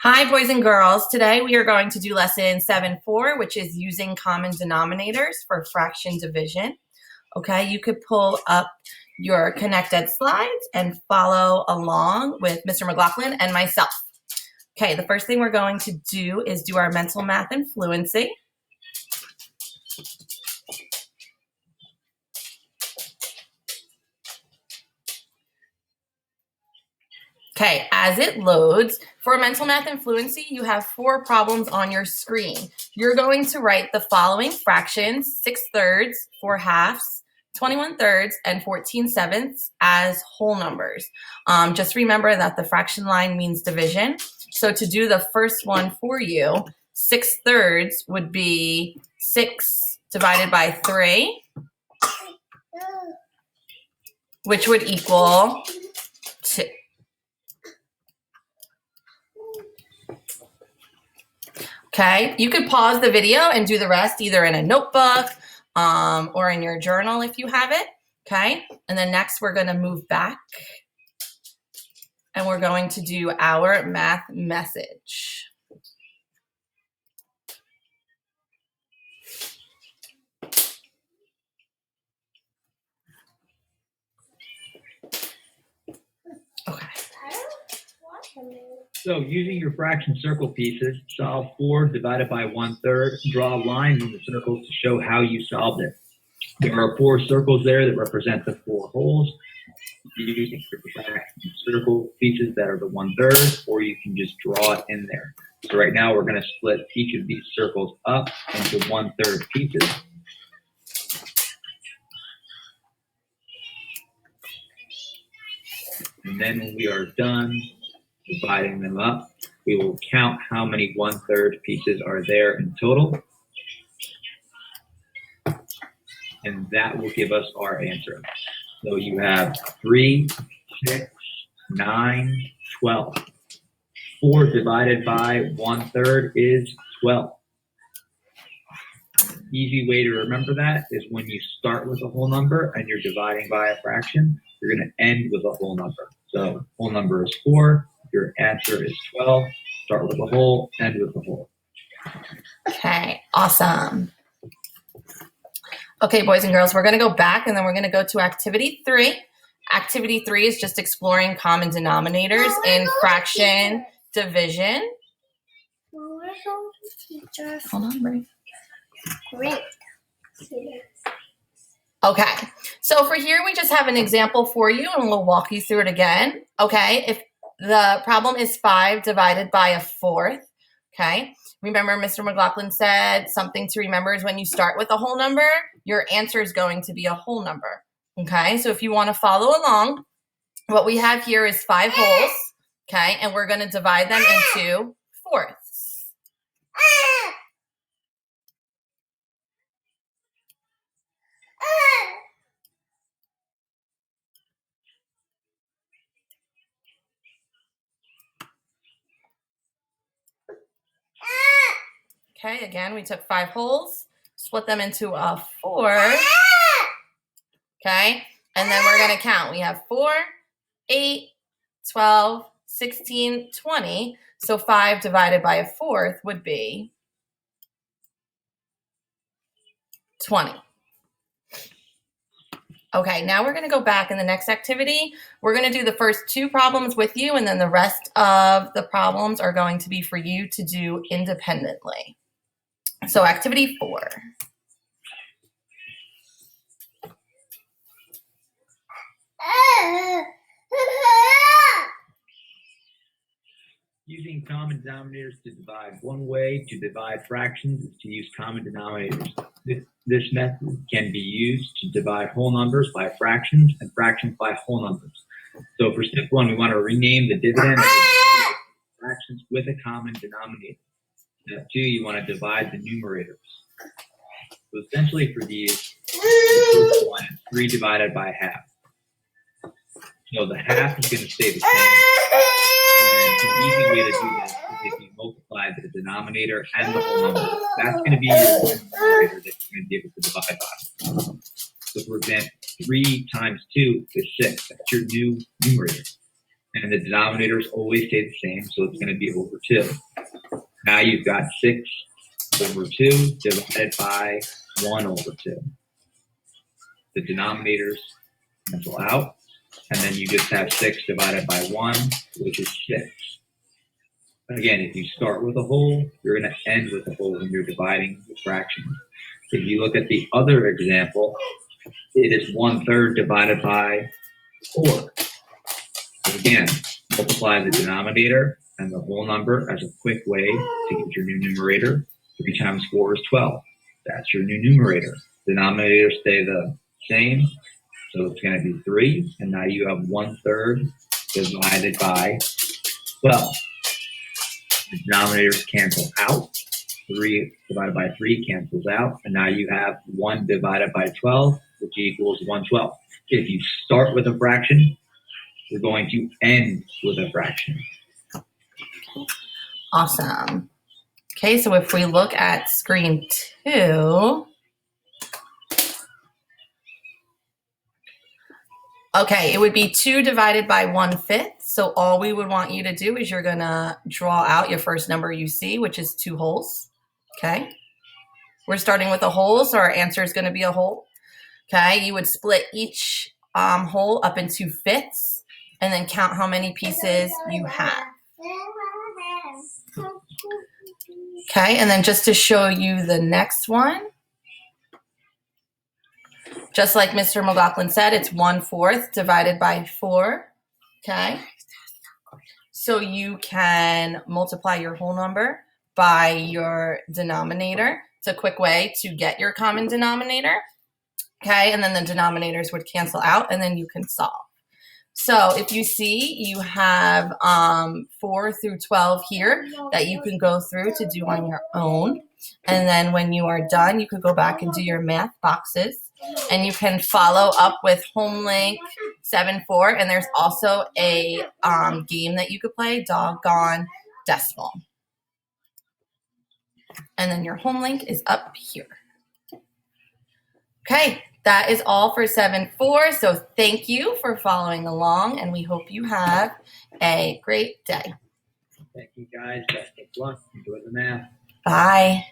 Hi, boys and girls. Today we are going to do lesson 7.4, which is using common denominators for fraction division. Okay, you could pull up your connected slides and follow along with Mr. McLaughlin and myself. Okay, the first thing we're going to do is do our mental math and fluency. Okay, as it loads, for mental math and fluency, you have 4 problems on your screen. You're going to write the following fractions: 6/3, 4/2, 21/3, and 14/7 as whole numbers. Just remember that the fraction line means division. So to do the first one for you, 6/3 would be 6 divided by 3, which would equal 2. Okay, you could pause the video and do the rest either in a notebook or in your journal if you have it. Okay, and then next we're going to move back and we're going to do our math message. Okay. So using your fraction circle pieces, solve 4 divided by 1/3. Draw lines in the circles to show how you solved it. There are 4 circles there that represent the 4 holes. Using fraction circle pieces that are the 1/3, or you can just draw it in there. So right now we're going to split each of these circles up into 1/3 pieces. And then when we are done dividing them up, we will count how many 1/3 pieces are there in total. And that will give us our answer. So you have 3, 6, 9, 12. 4 divided by 1/3 is 12. Easy way to remember that is when you start with a whole number and you're dividing by a fraction, you're going to end with a whole number. So whole number is 4. Your answer is 12. Start with a whole, end with a whole. Okay, awesome. Okay, boys and girls, we're going to go back and then we're going to go to activity 3. Activity 3 is just exploring common denominators in fraction division. Hold on, Ray. Great. Okay, so for here, we just have an example for you and we'll walk you through it again. Okay, if the problem is 5 divided by a 4th, okay? Remember Mr. McLaughlin said something to remember is when you start with a whole number, your answer is going to be a whole number, okay? So if you want to follow along, what we have here is 5 holes, okay? And we're going to divide them into fourths. Okay, again, we took 5 holes, split them into a 4, okay? And then we're going to count. We have 4, 8, 12, 16, 20. So 5 divided by a 4th would be 20. Okay, now we're going to go back in the next activity. We're going to do the first 2 problems with you, and then the rest of the problems are going to be for you to do independently. So activity 4. Using common denominators to divide. One way to divide fractions is to use common denominators. This method can be used to divide whole numbers by fractions and fractions by whole numbers. So for step 1, we want to rename the dividend of the fractions with a common denominator. Step 2, you want to divide the numerators. So essentially for these, the first one is 3 divided by half. So the half is going to stay the same. And an easy way to do this is if you multiply the denominator and the whole number. That's going to be your numerator that you're going to be able to divide by. So for example, 3 times 2 is 6. That's your new numerator. and the denominators always stay the same, so it's going to be over 2. Now you've got 6 over 2 divided by 1 over 2. The denominators cancel out, and then you just have 6 divided by 1, which is 6. Again, if you start with a whole, you're going to end with a whole when you're dividing the fractions. If you look at the other example, it is 1/3 divided by 4. So again, multiply the denominator and the whole number as a quick way to get your new numerator. 3 times 4 is 12. That's your new numerator. Denominators stay the same, so it's going to be 3, and now you have 1/3 divided by 12. The denominators cancel out. 3 divided by 3 cancels out, and now you have 1 divided by 12, which equals 1/12. If you start with a fraction, you're going to end with a fraction. Awesome. Okay, so if we look at screen 2, okay, it would be 2 divided by 1/5. So all we would want you to do is you're going to draw out your first number you see, which is 2 wholes. Okay, we're starting with a whole, so our answer is going to be a whole. Okay, you would split each whole up into fifths and then count how many pieces you have. Okay, and then just to show you the next one, just like Mr. McLaughlin said, it's 1/4 divided by 4. Okay, so you can multiply your whole number by your denominator. It's a quick way to get your common denominator. Okay, and then the denominators would cancel out, and then you can solve. So if you see, you have 4 through 12 here that you can go through to do on your own. And then when you are done, you could go back and do your math boxes. And you can follow up with HomeLink 7-4. And there's also a game that you could play, Doggone Decimal. And then your HomeLink is up here. Okay, that is all for 7-4. So thank you for following along, and we hope you have a great day. Thank you, guys. Best of luck. Enjoy the math. Bye.